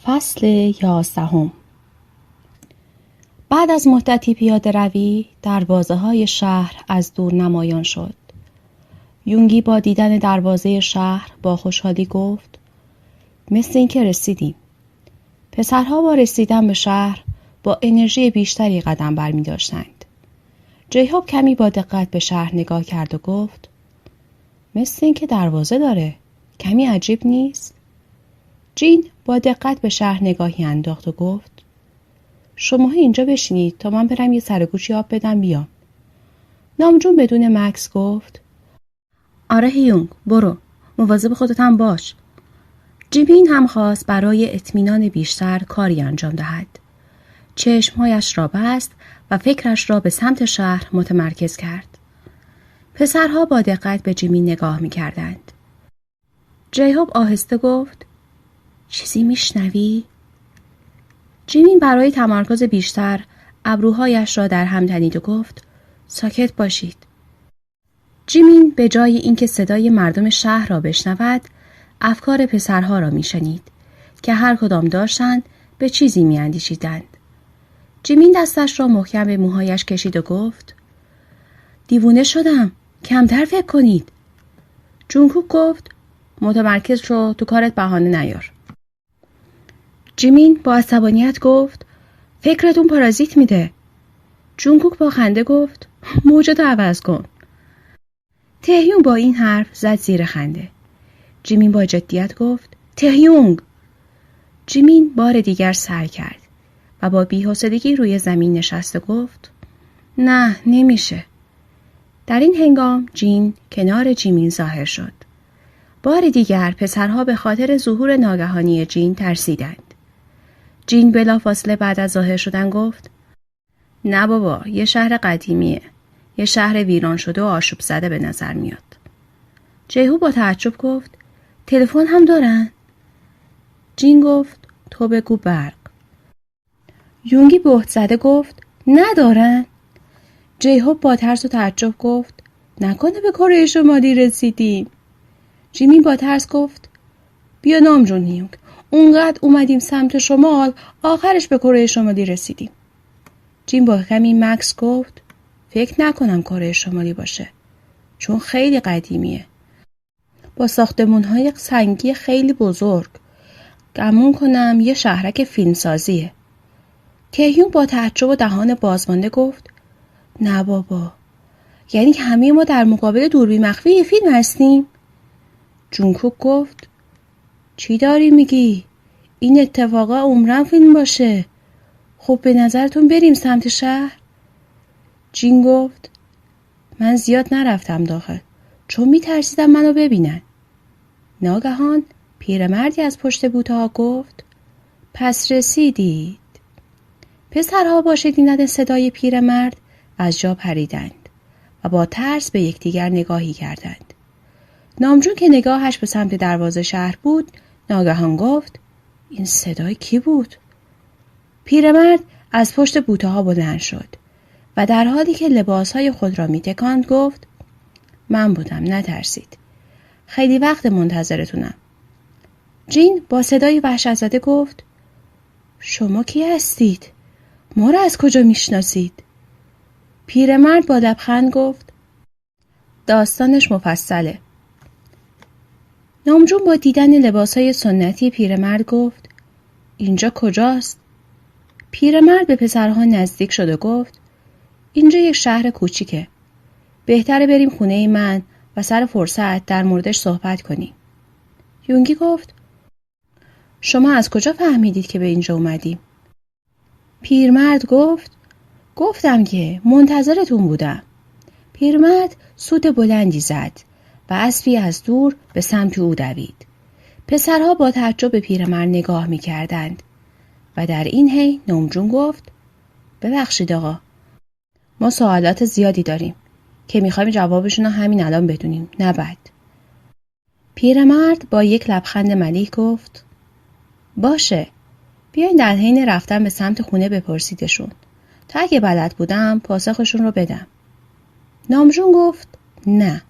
فصل 11. بعد از مدتی پیاده روی دروازه‌های شهر از دور نمایان شد. یونگی با دیدن دروازه شهر با خوشحالی گفت: مثل این که رسیدیم. پسرها با رسیدن به شهر با انرژی بیشتری قدم برمی داشتند. جیهوب کمی با دقت به شهر نگاه کرد و گفت: مثل این که دروازه داره. کمی عجیب نیست؟ جین با دقت به شهر نگاهی انداخت و گفت: شما اینجا بشینید تا من برم یه سرگوشی آب بدم بیام. نامجون بدون مکث گفت: آره هیونگ، برو، مواظب خودت هم باش. جیمین هم خواست برای اطمینان بیشتر کاری انجام دهد. چشمهایش را بست و فکرش را به سمت شهر متمرکز کرد. پسرها با دقت به جیمین نگاه می کردند. جیهوب آهسته گفت: چیزی میشنوی؟ جیمین برای تمرکز بیشتر ابروهایش را در هم تنید و گفت: ساکت باشید. جیمین به جای اینکه صدای مردم شهر را بشنود، افکار پسرها را میشنید که هر کدام داشتند به چیزی میاندیشیدند. جیمین دستش را محکم به موهایش کشید و گفت: دیوونه شدم، کمتر فکر کنید. جونگکوک گفت: متمرکز شو، تو کارت بهانه نیار. جیمین با عصبانیت گفت: فکرتون پارازیت میده. جونگکوک با خنده گفت: موجتو عوض کن. تهیون با این حرف زد زیر خنده. جیمین با جدیت گفت: تهیونگ. جیمین بار دیگر سعی کرد و با بی‌حوصلگی روی زمین نشست و گفت: نه، نمیشه. در این هنگام جین کنار جیمین ظاهر شد. بار دیگر پسرها به خاطر ظهور ناگهانی جین ترسیدند. جین بلافاصله بعد از ظاهر شدن گفت: نه بابا، یه شهر قدیمیه. یه شهر ویران شده و آشوب زده به نظر میاد. جیهو با تعجب گفت: تلفن هم دارن؟ جین گفت: تو بگو برق. یونگی بهت زده گفت: ندارن؟ جیهو با ترس و تعجب گفت: نکنه به کره شمالی رسیدیم؟ جیمی با ترس گفت: بیا نامجون هیونگ، اونقدر اومدیم سمت شمال، آخرش به کره شمالی رسیدیم. جیم با کمی مکث گفت: فکر نکنم کره شمالی باشه، چون خیلی قدیمیه، با ساختمان‌های سنگی خیلی بزرگ. گمون کنم یه شهرک فیلمسازیه. تهیون با تعجب و دهان بازمانده گفت: نه بابا، یعنی همه ما در مقابل دوربین مخفی یه فیلم هستیم؟ جونگکوک گفت: چی داری میگی؟ این اتفاقا عمرن فیلم باشه. خب به نظرتون بریم سمت شهر؟ جین گفت: من زیاد نرفتم داخل، چون میترسیدم منو ببینن. ناگهان پیرمردی از پشت بوته‌ها گفت: پس رسیدید. پسرها با شنیدن صدای پیرمرد از جا پریدند و با ترس به یکدیگر نگاهی کردند. نامجون که نگاهش به سمت دروازه شهر بود، ناگهان گفت: این صدای کی بود؟ پیرمرد از پشت بوته‌ها بلند شد و در حالی که لباسهای خود را می‌تکاند گفت: من بودم، نترسید. خیلی وقت منتظرتونم. جین با صدای وحشت‌زده گفت: شما کی هستید؟ ما را از کجا میشناسید؟ پیرمرد با لبخند گفت: داستانش مفصله. نامجون با دیدن لباسهای سنتی پیرمرد گفت: اینجا کجاست؟ پیرمرد به پسرها نزدیک شد و گفت: اینجا یک شهر کوچیکه. بهتره بریم خونه من و سر فرصت در موردش صحبت کنیم. یونگی گفت: شما از کجا فهمیدید که به اینجا اومدیم؟ پیرمرد گفت: گفتم که منتظرتون بودم. پیرمرد سوت بلندی زد و اسبی از دور به سمت او دوید. پسرها با تعجب به پیرمرد نگاه می کردند و در این حین نامجون گفت: ببخشید آقا. ما سوالات زیادی داریم که میخوایم جوابشون رو همین الان بدونیم، نه بعد. پیرمرد با یک لبخند ملیح گفت باشه، بیاین در حین رفتن به سمت خونه بپرسیدشون تا اگه بلد بودم پاسخشون رو بدم. نامجون گفت نه،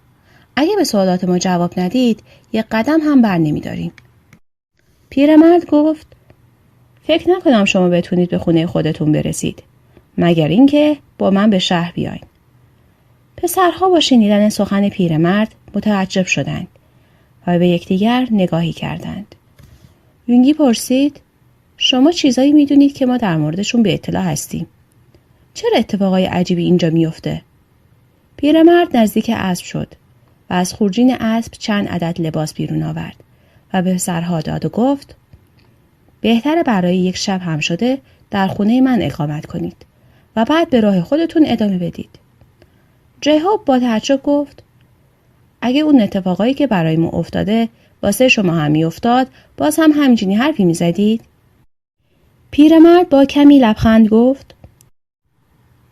اگه به سوالات ما جواب ندید یک قدم هم بر نمیداریم. پیرمرد گفت فکر نکنم شما بتونید به خونه خودتون برسید مگر اینکه با من به شهر بیاین. پسرها با شنیدن سخن پیرمرد متعجب شدند و به یکدیگر نگاهی کردند. یونگی پرسید شما چیزایی میدونید که ما در موردشون به اطلاع هستیم. چرا اتفاقای عجیبی اینجا میفته؟ پیرمرد نزدیک اسب شد و از خورجین اسب چند عدد لباس بیرون آورد و به پسرها داد و گفت بهتره برای یک شب هم شده در خونه من اقامت کنید و بعد به راه خودتون ادامه بدید. جیهوب با تعجب گفت اگه اون اتفاقایی که برای ما افتاده واسه شما هم میافتاد باز هم همینجوری حرفی میزدید؟ پیرمرد با کمی لبخند گفت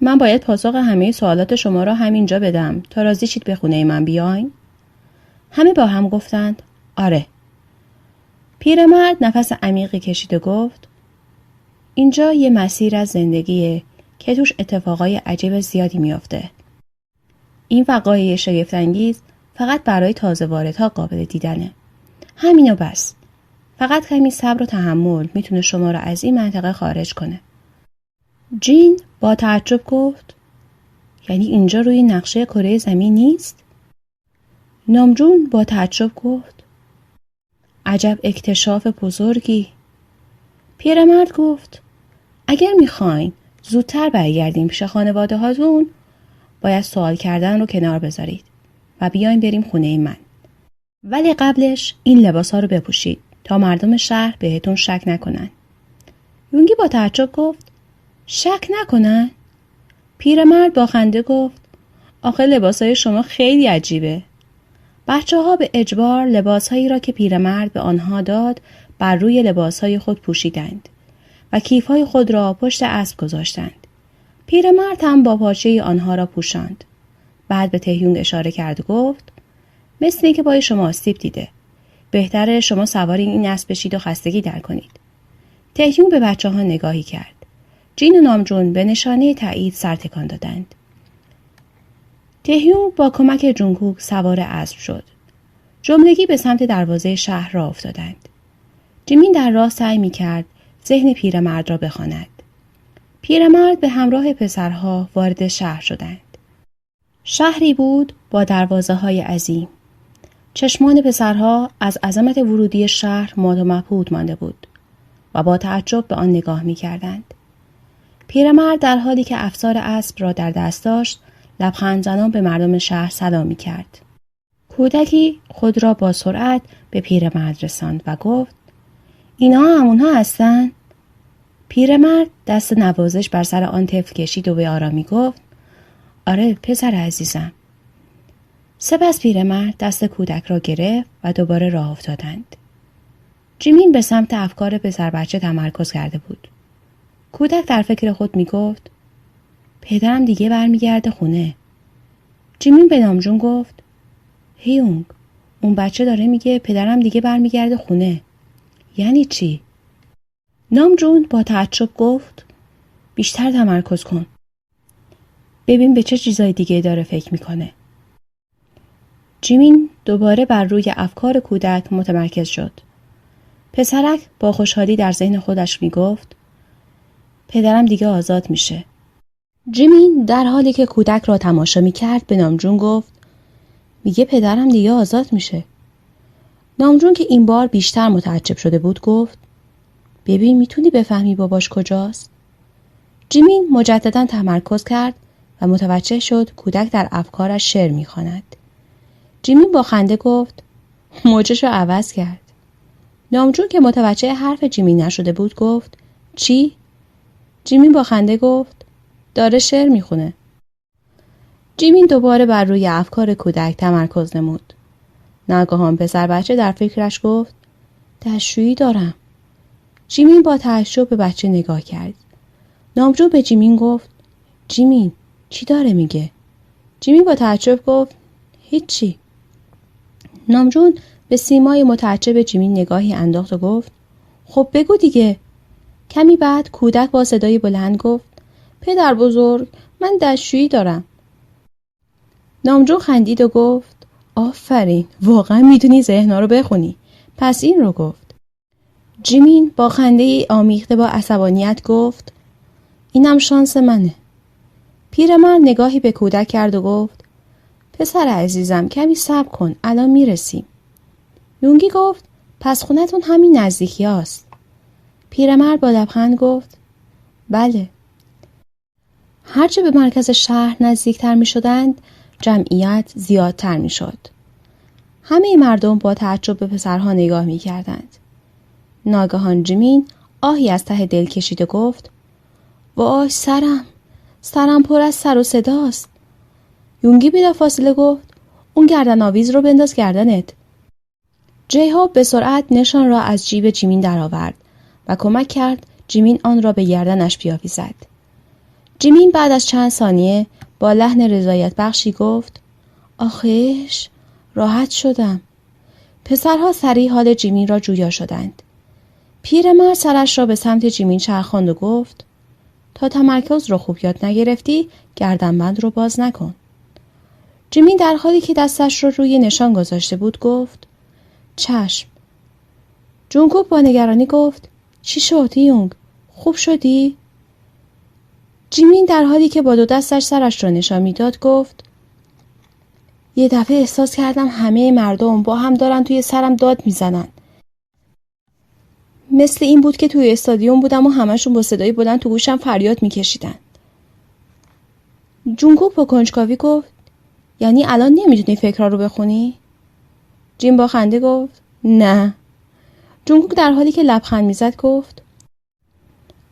من باید پاسخ همه سوالات شما را همینجا بدم تا راضی شید به خونه من بیاین؟ همه با هم گفتند آره. پیرمرد نفس عمیقی کشید و گفت اینجا یه مسیر از زندگیه که توش اتفاقای عجیب زیادی میافته. این وقایع شگفت‌انگیز فقط برای تازه واردها قابل دیدنه. همین و بس. فقط کمی صبر و تحمل میتونه شما را از این منطقه خارج کنه. جین با تعجب گفت یعنی اینجا روی نقشه کره زمین نیست؟ نامجون با تعجب گفت عجب اکتشاف بزرگی. پیرمرد گفت اگر میخواین زودتر برگردیم پیش خانواده هاتون باید سوال کردن رو کنار بذارید و بیاین بریم خونه من. ولی قبلش این لباس ها رو بپوشید تا مردم شهر بهتون شک نکنن. یونگی با تعجب گفت شک نکنن؟ پیرمرد با خنده گفت آخه لباسای شما خیلی عجیبه. بچه‌ها به اجبار لباسهایی را که پیرمرد به آنها داد بر روی لباسهای خود پوشیدند و کیف‌های خود را پشت اسب گذاشتند. پیرمرد هم با پارچه آنها را پوشاند. بعد به تهیونگ اشاره کرد و گفت مثل اینکه پای شما آسیب دیده. بهتره شما سوار این اسب بشید و خستگی در کنید. تهیونگ به بچه‌ها نگاهی کرد. جین و نامجون به نشانه تایید سر تکان دادند. تهیونگ با کمک جونگوک سوار اسب شد. جملگی به سمت دروازه شهر راه افتادند. جیمین در راه سعی می‌کرد ذهن پیرمرد را بخواند. پیرمرد به همراه پسرها وارد شهر شدند. شهری بود با دروازه‌های عظیم. چشمان پسرها از عظمت ورودی شهر مات و مبهوت مانده بود و با تعجب به آن نگاه می‌کردند. پیرمرد در حالی که افسار اسب را در دست داشت، لبخند زنان به مردم شهر سلام می‌کرد. کودکی خود را با سرعت به پیرمرد رساند و گفت: اینها همونها هستن؟ پیرمرد دست نوازش بر سر آن طفل کشید و به آرامی گفت: آره پسر عزیزم. سپس پیرمرد دست کودک را گرفت و دوباره راه افتادند. جیمین به سمت افکار پسر بچه تمرکز کرده بود. کودک در فکر خود می گفت: پدرم دیگه برمیگرده خونه. جیمین به نامجون گفت: هیونگ، اون بچه داره میگه پدرم دیگه برمیگرده خونه. یعنی چی؟ نامجون با تعجب گفت: بیشتر تمرکز کن. ببین به چه چیزای دیگه داره فکر میکنه. جیمین دوباره بر روی افکار کودک متمرکز شد. پسرک با خوشحالی در ذهن خودش میگفت: پدرم دیگه آزاد میشه. جیمین در حالی که کودک را تماشا میکرد به نامجون گفت: میگه پدرم دیگه آزاد میشه. نامجون که این بار بیشتر متعجب شده بود گفت: ببین میتونی بفهمی باباش کجاست؟ جیمین مجددا تمرکز کرد و متوجه شد کودک در افکارش شعر میخواند. جیمین با خنده گفت: موجش رو عوض کرد. نامجون که متوجه حرف جیمین نشده بود گفت: چی؟ جیمین با خنده گفت: داره شعر میخونه. جیمین دوباره بر روی افکار کودک تمرکز نمود. ناگهان پسر بچه در فکرش گفت: دستشویی دارم. جیمین با تعجب به بچه نگاه کرد. نامجو به جیمین گفت جیمین چی داره میگه؟ جیمین با تعجب گفت هیچی. نامجو به سیمای متعجب جیمین نگاهی انداخت و گفت خب بگو دیگه. کمی بعد کودک با صدای بلند گفت پدر بزرگ من دستشویی دارم. نامجو خندید و گفت آفرین، واقعا میتونی ذهن‌ها رو بخونی. پس این رو گفت. جیمین با خنده‌ای آمیخته با عصبانیت گفت اینم شانس منه. پیرمرد نگاهی به کودک کرد و گفت پسر عزیزم کمی صبر کن، الان میرسیم. یونگی گفت پس خونتون همین نزدیکی هاست. پیرمرد با لبخند گفت بله. هرچه به مرکز شهر نزدیکتر می شدند جمعیت زیادتر می شد. همه مردم با تعجب به پسرها نگاه می کردند. ناگهان جیمین آهی از ته دل کشید و گفت وای سرم پر از سر و صداست. یونگی بلافاصله گفت اون گردن آویز رو بنداز گردنت. جیهوب به سرعت نشان را از جیب جیمین درآورد و کمک کرد جیمین آن را به گردنش بیاویزد. جیمین بعد از چند ثانیه با لحن رضایت بخشی گفت آخیش راحت شدم. پسرها سریع حال جیمین را جویا شدند. پیرمرد سرش را به سمت جیمین چرخاند و گفت تا تمرکز رو خوب یاد نگرفتی گردنبند رو باز نکن. جیمین در حالی که دستش رو روی نشان گذاشته بود گفت چشم. جونگوک با نگرانی گفت چی شد یونگ؟ خوب شدی؟ جیمین در حالی که با دو دستش سرش را نشان میداد گفت یه دفعه احساس کردم همه مردم با هم دارن توی سرم داد میزنن. مثل این بود که توی استادیوم بودم و همشون با صدای بلند تو گوشم فریاد میکشیدن. جونگوک با کنجکاوی گفت یعنی الان نمیتونی فکرها رو بخونی؟ جیم با خنده گفت نه. جونگوک در حالی که لبخند میزد گفت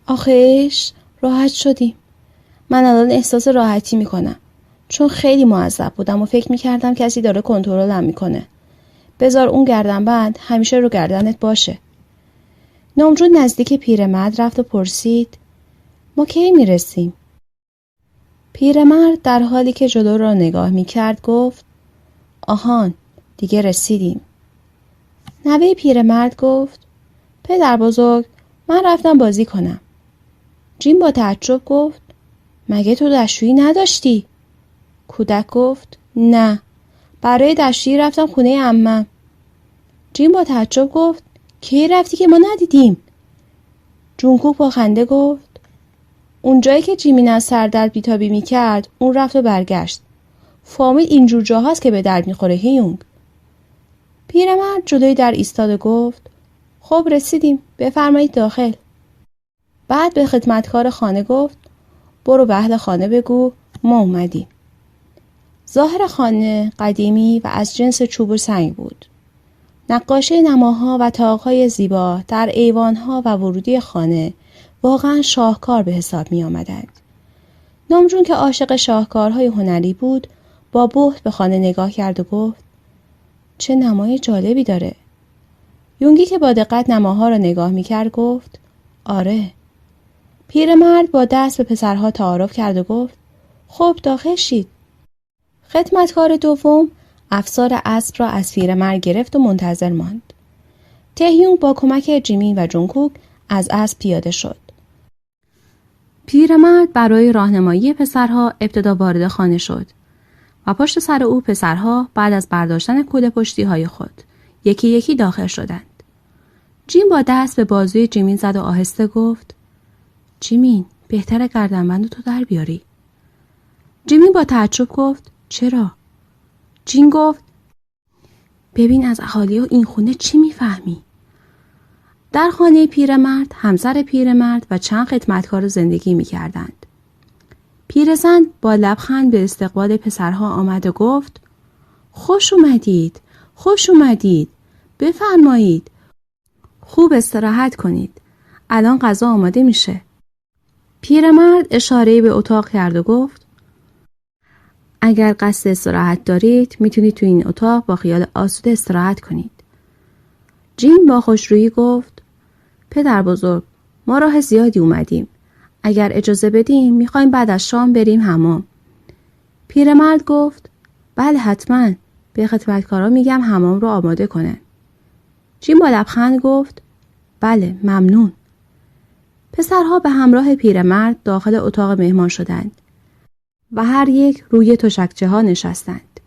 آخیش راحت شدیم. من الان احساس راحتی میکنم چون خیلی معذب بودم و فکر میکردم کسی داره کنترلم میکنه. بذار اون گردنبند همیشه رو گردنت باشه. نامجو نزدیک پیرمرد رفت و پرسید ما کی میرسیم؟ پیرمرد در حالی که جلو را نگاه میکرد گفت آهان دیگه رسیدیم. نوه پیرمرد گفت پدر بزرگ من رفتم بازی کنم. جیم با تعجب گفت مگه تو دستشویی نداشتی؟ کودک گفت نه، برای دستشویی رفتم خونه عمم. جیم با تعجب گفت کی رفتی که ما ندیدیم؟ جونگوک با خنده گفت اون جایی که جیمین از سردرد بیتابی میکرد اون رفت و برگشت. فامیل اینجور جاهاست که به درد میخوره هیونگ. پیرمرد جلوی در ایستاد و گفت خب رسیدیم، بفرمایید داخل. بعد به خدمتکار خانه گفت برو به اهل خانه بگو ما اومدیم. ظاهر خانه قدیمی و از جنس چوب و سنگ بود. نقاشی نماها و طاق‌های زیبا در ایوانها و ورودی خانه واقعا شاهکار به حساب می آمدند. نامجون که عاشق شاهکارهای هنری بود با بهت به خانه نگاه کرد و گفت چه نمای جالبی داره. یونگی که با دقت نماها را نگاه می کرد گفت آره. پیرمرد با دست به پسرها تعارف کرد و گفت خب داخل شید. خدمتکار دوم افسار اسب را از پیرمرد گرفت و منتظر ماند. تهیونگ با کمک جیمین و جونگوک از اسب پیاده شد. پیرمرد برای راهنمایی پسرها ابتدا وارد خانه شد و پشت سر او پسرها بعد از برداشتن کوله پشتی های خود یکی یکی داخل شدند. جیم با دست به بازوی جیمین زد و آهسته گفت جیمین بهتره گردنبند تو در بیاری. جیمین با تعجب گفت چرا؟ جین گفت ببین از اهالی و این خونه چی میفهمی؟ در خانه پیرمرد همسر پیرمرد و چند خدمتکار زندگی میکردند. پیرزن با لبخند به استقبال پسرها آمد و گفت خوش اومدید، خوش اومدید، بفرمایید، خوب استراحت کنید، الان غذا آماده میشه. پیرمرد اشاره‌ای به اتاق کرد و گفت اگر قصد استراحت دارید میتونید تو این اتاق با خیال آسوده استراحت کنید. جین با خوشرویی گفت پدر بزرگ ما راه زیادی اومدیم اگر اجازه بدیم میخوایم بعد از شام بریم حمام. پیرمرد گفت بله حتما. به خدمتکارا میگم حمام رو آماده کنن. جیم با لبخند گفت بله ممنون. پسرها به همراه پیرمرد داخل اتاق مهمان شدند و هر یک روی تشکچه ها نشستند.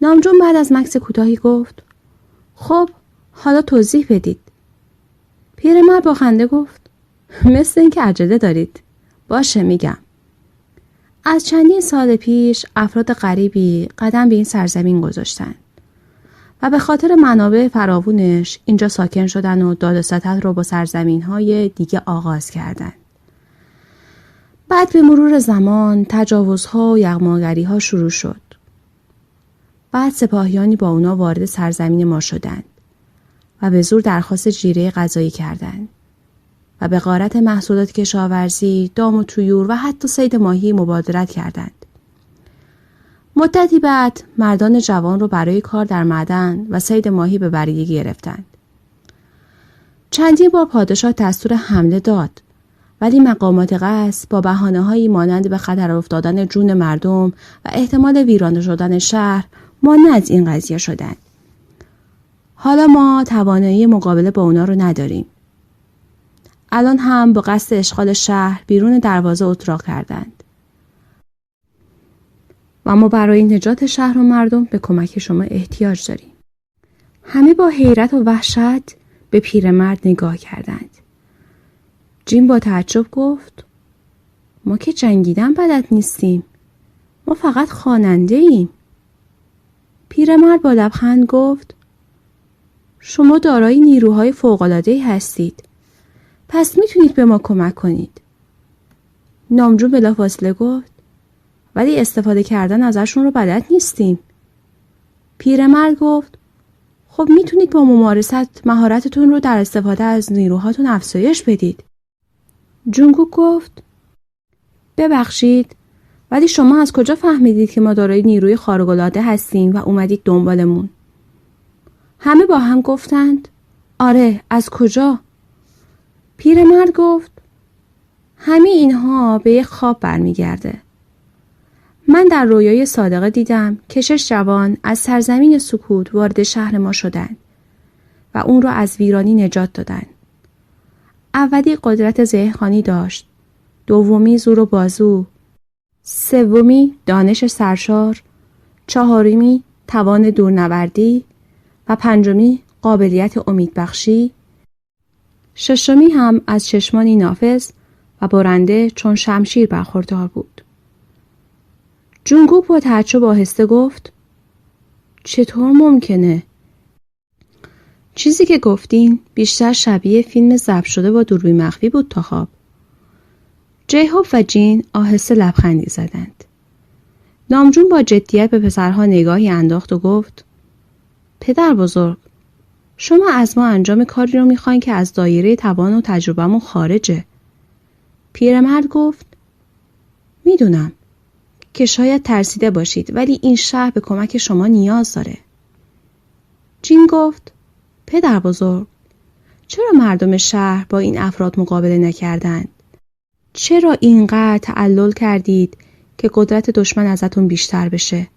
نامجون بعد از مکث کوتاهی گفت خب حالا توضیح بدید. پیرمرد با خنده گفت مثل این که عجله دارید. باشه میگم. از چندین سال پیش افراد غریبی قدم به این سرزمین گذاشتند و به خاطر منابع فراوونش اینجا ساکن شدن و داد و ستد رو با سرزمین‌های دیگه آغاز کردند. بعد به مرور زمان تجاوزها و یغماگری‌ها شروع شد. بعد سپاهیانی با اونا وارد سرزمین ما شدند و به زور درخواست جیره غذایی کردند و به غارت محصولات کشاورزی، دام و طیور و حتی صید ماهی مبادرت کردند. مدتی بعد مردان جوان رو برای کار در معدن و صید ماهی به بریدگی گرفتند. چندین بار پادشاه دستور حمله داد، ولی مقامات قصر با بهانه‌هایی مانند به خطر افتادن جون مردم و احتمال ویرانه شدن شهر مانع از این قضیه شدند. حالا ما توانایی مقابله با اونا رو نداریم. الان هم با قصد اشغال شهر بیرون دروازه اتراق کردند و ما برای نجات شهر و مردم به کمک شما احتیاج داریم. همه با حیرت و وحشت به پیرمرد نگاه کردند. جیم با تعجب گفت ما که جنگیدن بلد نیستیم. ما فقط خواننده ایم. پیرمرد با لبخند گفت شما دارای نیروهای فوق‌العاده‌ای هستید. پس میتونید به ما کمک کنید. نامجون بلافاصله گفت ولی استفاده کردن ازشون رو بلد نیستیم. پیرمرد گفت خب میتونید با ممارست مهارتتون رو در استفاده از نیروهاتون افزایش بدید. جونگوک گفت ببخشید ولی شما از کجا فهمیدید که ما دارای نیروی خارق‌العاده هستیم و اومدید دنبالمون؟ همه با هم گفتند آره از کجا؟ پیرمرد گفت همه اینها به یک خواب برمیگرده. من در رویای صادقه دیدم که 6 جوان از سرزمین سکوت وارد شهر ما شدند و اون رو از ویرانی نجات دادند. اولی قدرت ذهن‌خوانی داشت، دومی زور و بازو، سومی دانش سرشار، چهارمی توان دورنوردی و پنجمی قابلیت امیدبخشی، ششمی هم از چشمانی نافذ و برنده چون شمشیر برخوردار بود. جونگوک با تعجب آهسته گفت چطور ممکنه؟ چیزی که گفتین بیشتر شبیه فیلم ضبط شده با دوربین مخفی بود تا خواب. جیهوب و جین آهسته لبخندی زدند. نامجون با جدیت به پسرها نگاهی انداخت و گفت پدر بزرگ شما از ما انجام کاری رو میخواین که از دایره توان و تجربه‌مون خارجه. پیرمرد گفت میدونم که شاید ترسیده باشید ولی این شهر به کمک شما نیاز داره. جین گفت پدر بزرگ چرا مردم شهر با این افراد مقابله نکردند؟ چرا اینقدر تعلل کردید که قدرت دشمن ازتون بیشتر بشه؟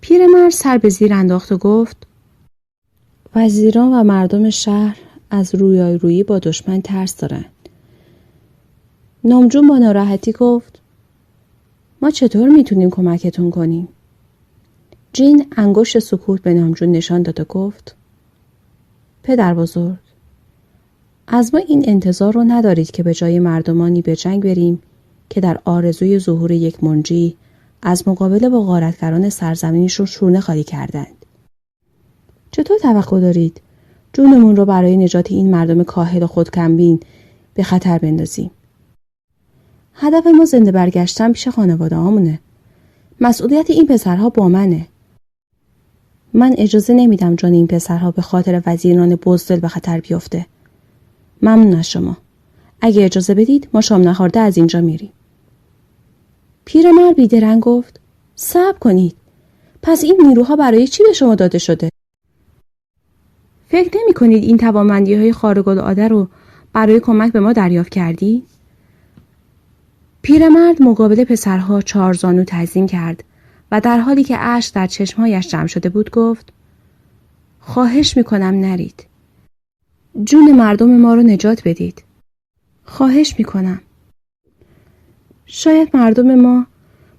پیرمرد سر به زیر انداخت و گفت وزیران و مردم شهر از رویارویی با دشمن ترس دارن. نامجون با ناراحتی گفت ما چطور میتونیم کمکتون کنیم؟ جین انگشت سکوت به نامجون نشان داد و گفت پدر بزرگ از ما این انتظار رو ندارید که به جای مردمانی به جنگ بریم که در آرزوی ظهور یک منجی از مقابله با غارتگران سرزمینشون شونه خالی کردند. چطور توقع دارید جونمون رو برای نجات این مردم کاهل و خودکمبین به خطر بندازیم؟ هدف ما زنده برگشتن پیش خانواده هامونه. مسئولیت این پسرها با منه. من اجازه نمیدم جان این پسرها به خاطر وزیران بزدل به خطر بیفته. ممنون از شما. اگه اجازه بدید ما شام نخورده از اینجا میریم. پیرمرد بیدرنگ گفت صبر کنید. پس این نیروها برای چی به شما داده شده؟ فکر نمی کنید این توانمندی‌های خارق‌العاده رو برای کمک به ما دریافت کردی؟ پیرمرد مقابل پسرها 4 زانو تعظیم کرد و در حالی که اشک در چشمهایش جمع شده بود گفت: خواهش میکنم نرید. جون مردم ما رو نجات بدید. خواهش میکنم. شاید مردم ما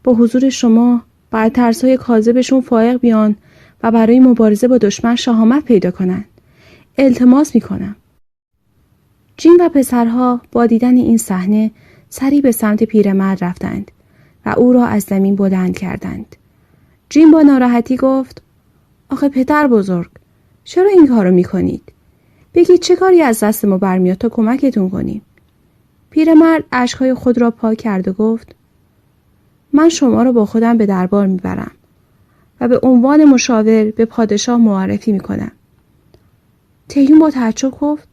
با حضور شما بر ترس‌های کاذبشون فائق بیان و برای مبارزه با دشمن شهامت پیدا کنند. التماس میکنم. جین و پسرها با دیدن این صحنه سریع به سمت پیرمرد رفتند و او را از زمین بلند کردند. جین با ناراحتی گفت: آخه پدر بزرگ، چرا این کارو میکنید؟ بگید چه کاری از دست ما برمیاد تا کمکتون کنیم. پیرمرد اشکهای خود را پاک کرد و گفت: من شما را با خودم به دربار میبرم و به عنوان مشاور به پادشاه معرفی میکنم. تیمون با تعجب گفت: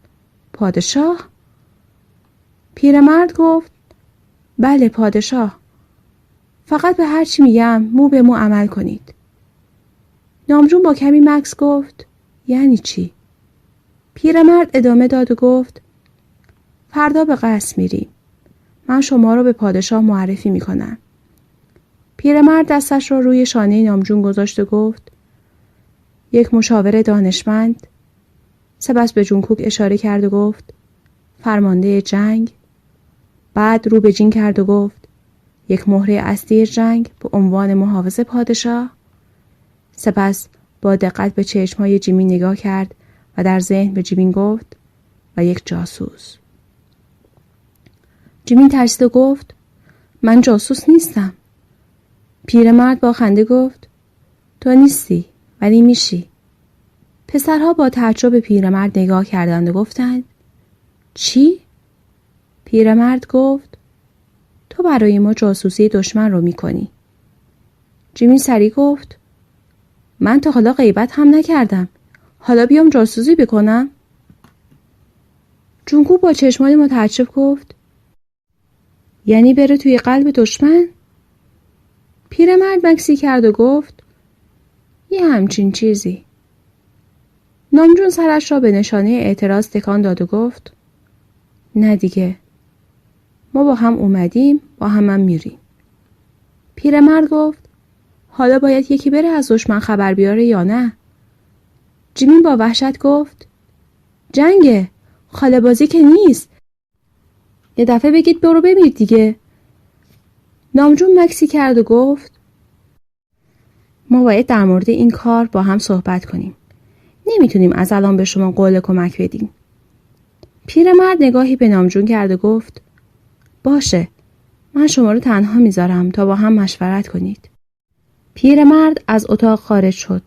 پادشاه؟ پیرمرد گفت: بله پادشاه. فقط به هر چی میگم مو به مو عمل کنید. نامجون با کمی مکث گفت: یعنی چی؟ پیرمرد ادامه داد و گفت: فردا به قصر میریم. من شما را به پادشاه معرفی میکنم. پیرمرد دستش را روی شانه نامجون گذاشت و گفت: یک مشاور دانشمند. سپس به جونکوک اشاره کرد و گفت: فرمانده جنگ. بعد رو به جین کرد و گفت: یک مهره اصلی جنگ به عنوان محافظ پادشاه. سپس با دقت به چشمهای جیمی نگاه کرد و در ذهن به جیمین گفت: و یک جاسوس. جیمین ترسید و گفت: من جاسوس نیستم. پیرمرد با خنده گفت: تو نیستی ولی میشی. پسرها با تعجب به پیرمرد نگاه کردند و گفتند: چی؟ پیرمرد گفت: تو برای ما جاسوسی دشمن رو میکنی. جیمی سریع گفت: من تا حالا غیبت هم نکردم. حالا بیام جاسوسی بکنم؟ جونکو با چشمان متعجب گفت: یعنی بره توی قلب دشمن؟ پیرمرد مکسی کرد و گفت: یه همچین چیزی. نامجون سرش را به نشانه اعتراض تکان داد و گفت: نه دیگه. ما با هم اومدیم، با هم میریم. پیرمرد گفت: حالا باید یکی بره از دشمن خبر بیاره یا نه؟ جیمین با وحشت گفت: جنگه، خاله بازی که نیست. یه دفعه بگید برو بمیر دیگه. نامجون مکسی کرد و گفت: ما باید در مورد این کار با هم صحبت کنیم. نمیتونیم از الان به شما قول کمک بدیم. پیرمرد نگاهی به نامجون کرد و گفت: باشه، من شما رو تنها میذارم تا با هم مشورت کنید. پیرمرد از اتاق خارج شد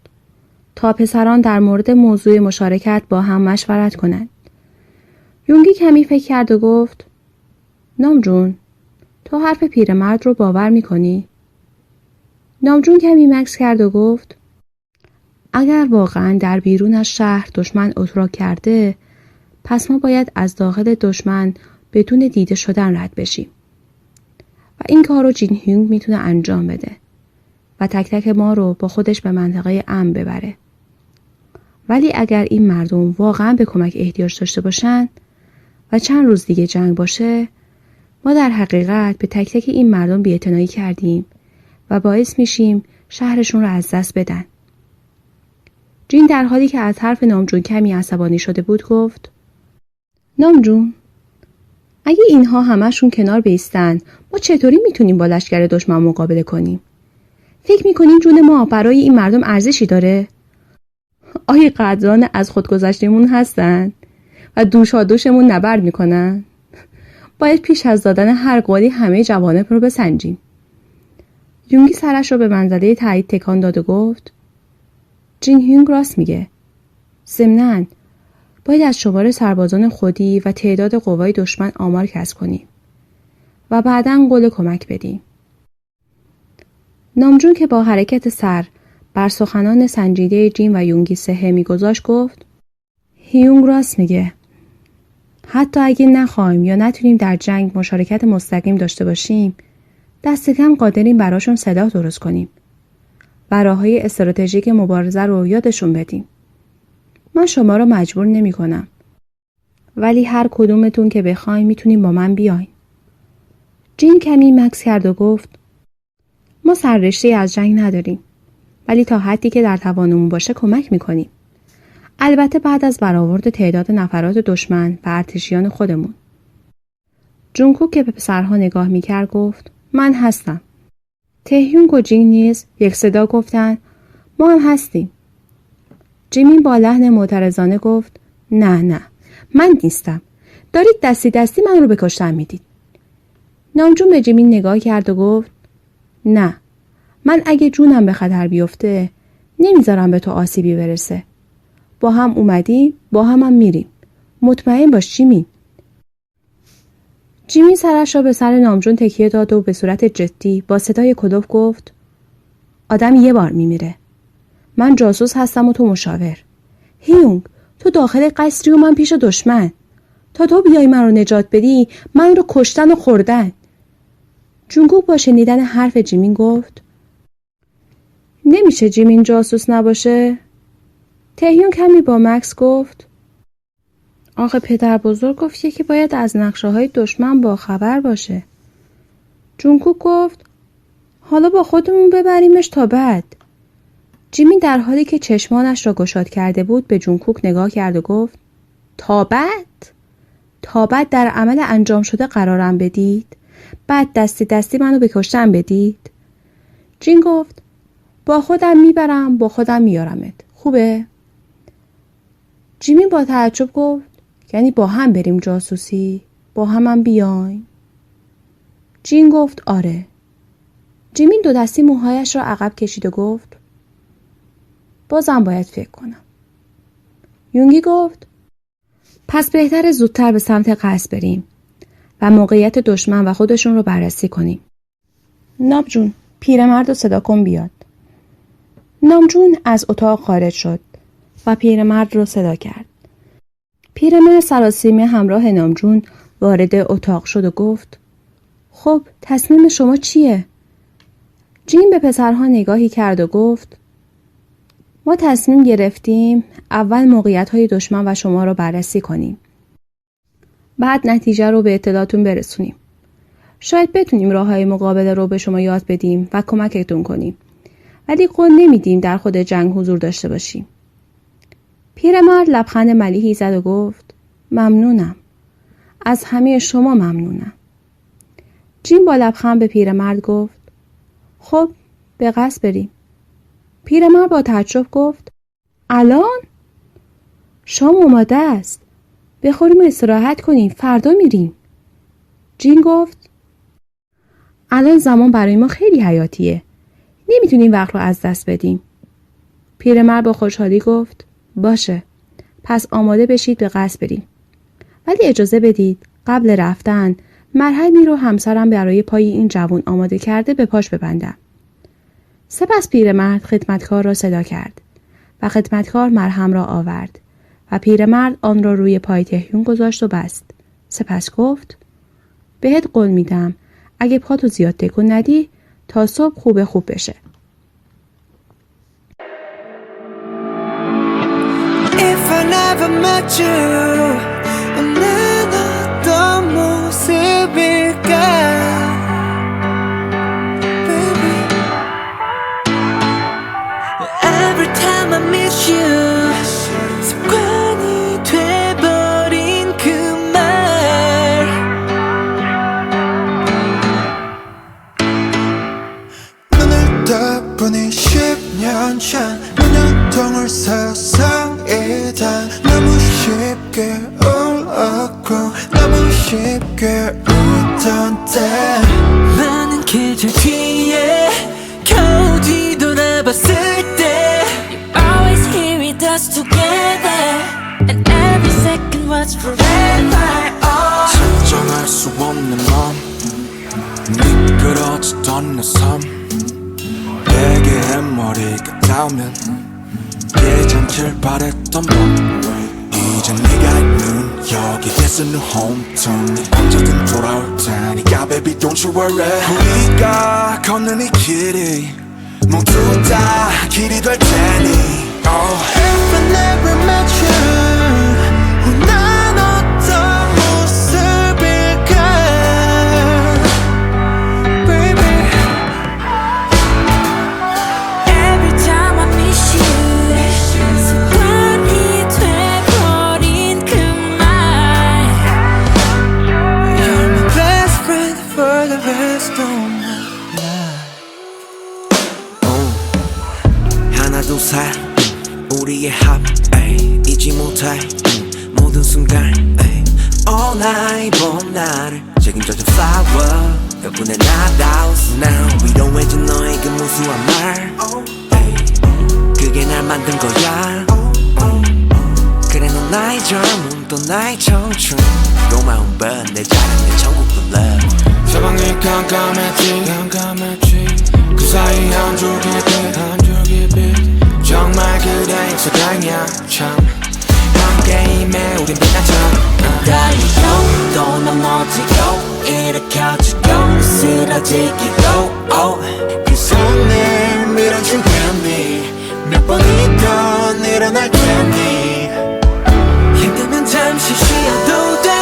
تا پسران در مورد موضوع مشارکت با هم مشورت کنند. یونگی کمی فکر کرد و گفت: نامجون، تو حرف پیرمرد رو باور میکنی؟ نامجون کمی مکث کرد و گفت: اگر واقعا در بیرون از شهر دشمن اتراق کرده، پس ما باید از داخل دشمن بدون دیده شدن رد بشیم. و این کار رو جین هیونگ میتونه انجام بده و تک تک ما رو با خودش به منطقه امن ببره. ولی اگر این مردم واقعا به کمک احتیاج داشته باشن و چند روز دیگه جنگ باشه، ما در حقیقت به تک تک این مردم بی‌اعتنایی کردیم و باعث میشیم شهرشون رو از دست بدن. جین در حالی که از حرف نامجون کمی عصبانی شده بود گفت: نامجون، اگه اینها همشون کنار بیستن، ما چطوری میتونیم با لشکر دشمن مقابله کنیم؟ فکر میکنین جون ما برای این مردم ارزشی داره؟ آیا قدران از خودگذشتمون هستن و دوشادوشمون نبرد میکنن؟ باید پیش از دادن هر قولی همه جوانب رو بسنجیم. یونگی سرش رو به منزله تایید تکان داد و گفت: جین هیونگ راست میگه. ضمناً باید از شمار سربازان خودی و تعداد قوای دشمن آمار کسب کنیم و بعداً قول کمک بدیم. نامجون که با حرکت سر بر سخنان سنجیده جین و یونگی سهه میگذاشت گفت: هیونگ راست میگه. حتی اگه نخوایم یا نتونیم در جنگ مشارکت مستقیم داشته باشیم، دست کم قادریم براشون سلاح درست کنیم و راههای استراتژیک مبارزه رو یادشون بدیم. من شما رو مجبور نمی کنم. ولی هر کدومتون که بخواین میتونین با من بیاین. جین کمی مکث کرد و گفت ما سررشته از جنگ نداریم، ولی تا حدی که در توانمون باشه کمک میکنیم. البته بعد از برآورد تعداد نفرات دشمن و ارتشیان خودمون. جونگوک که به پسرها نگاه میکرد گفت من هستم. تهیونگ و جین نیز یک صدا گفتند ما هم هستیم. جیمین با لحن معترضانه گفت نه من نیستم. دارید دستی دستی من رو به کشتن میدید. نامجون به جیمین نگاه کرد و گفت نه، من اگه جونم به خطر بیفته نمیذارم به تو آسیبی برسه. با هم اومدیم، با هم میریم. مطمئن باش جیمین. جیمین سرش را به سر نامجون تکیه داد و به صورت جدی با صدای کلوف گفت آدم یه بار میمیره. من جاسوس هستم و تو مشاور. هیونگ، تو داخل قصری و من پیش دشمن. تا تو بیای من رو نجات بدی من رو کشتن و خوردن. جونگوک با شنیدن حرف جیمین گفت نمیشه جیمین جاسوس نباشه؟ تهیون کمی با مکس گفت آخه پدر بزرگ گفت یکی باید از نقشه های دشمن با خبر باشه. جونگوک گفت حالا با خودمون ببریمش تا بعد. جیمین در حالی که چشمانش را گشاد کرده بود به جونگوک نگاه کرد و گفت تا بعد؟ تا بعد در عمل انجام شده قرارم بدید؟ بعد دستی دستی منو به کشتن بدید؟ جین گفت با خودم میبرم، با خودم میارمت. خوبه؟ جیمین با تعجب گفت یعنی با هم بریم جاسوسی؟ با هم بیاین؟ جین گفت آره. جیمین دو دستی موهایش را عقب کشید و گفت بازم باید فکر کنم. یونگی گفت پس بهتره زودتر به سمت قصر بریم و موقعیت دشمن و خودشون رو بررسی کنیم. نامجون، پیرمرد رو صدا کن بیاد. نامجون از اتاق خارج شد و پیرمرد رو صدا کرد. پیرمرد سراسیمه همراه نامجون وارد اتاق شد و گفت خب تصمیم شما چیه؟ جین به پسرها نگاهی کرد و گفت ما تصمیم گرفتیم اول موقعیت‌های دشمن و شما رو بررسی کنیم. بعد نتیجه رو به اطلاعتون برسونیم. شاید بتونیم راه‌های مقابله رو به شما یاد بدیم و کمکتون کنیم. ولی قول نمیدیم در خود جنگ حضور داشته باشیم. پیرمرد لبخند ملیحی زد و گفت ممنونم. از همه شما ممنونم. جین با لبخند به پیرمرد گفت خب به قصد بریم. پیرمرد با تعجب گفت الان؟ شام آماده است. بخوریم و استراحت کنیم. فردا میریم. جین گفت الان زمان برای ما خیلی حیاتیه. نمیتونیم وقت رو از دست بدیم. پیرمرد با خوشحالی گفت باشه. پس آماده بشید به قصد بریم. ولی اجازه بدید قبل رفتن مرهمی رو همسرم برای پای این جوان آماده کرده به پاش ببندم. سپس پیرمرد خدمتکار را صدا کرد و خدمتکار مرهم را آورد و پیرمرد آن را روی پای تهیون گذاشت و بست. سپس گفت بهت قول میدم اگه پاتو زیاد تکون ندی تا صبح خوب بشه. If I never met you, 난 어떤 모습일까? Baby, every time I miss you, 습관이 돼버린 그 말. 눈을 떠보니 10년 전 문연통을 세상이다. 너무 쉽게 울었고 너무 쉽게 웃던 때 많은 계절 뒤에 겨우 뒤돌아봤을 때 You always here with us together And every second was forever 설정할 수 없는 맘 미끄러지던 내 삶 베개에 머리가 닿으면 예전길 바랬던 밤 이제 네가 있는 여기 It's a new home turn 언제든 돌아올 테니까 baby don't you worry 우리가 걷는 이 길이 모두 다 길이 될 테니 Oh If I never met you 난 어떤 모습일까 살 우리의 합 에이, 잊지 못할 모든 순간 에이. All night 본 나를 책임져준 flower 덕분에 나다웠어 Now 위로해준 너의 그 무수한 말 에이. 그게 날 만든 거야 그래 넌 나의 젊음 또 나의 청춘 고마운 번 내 자랑 내 천국도 love 사방이 깜깜했지 그 사이 한 줄기 빛 정말 그대 익숙하냐 참 함께임에 우린 빛나죠 달리고 또 넘어지고 일으켜지고 쓰러지기도 그 손을 밀어준 괜히 몇 번이 더 늘어날 테니 힘들면 잠시 쉬어도 돼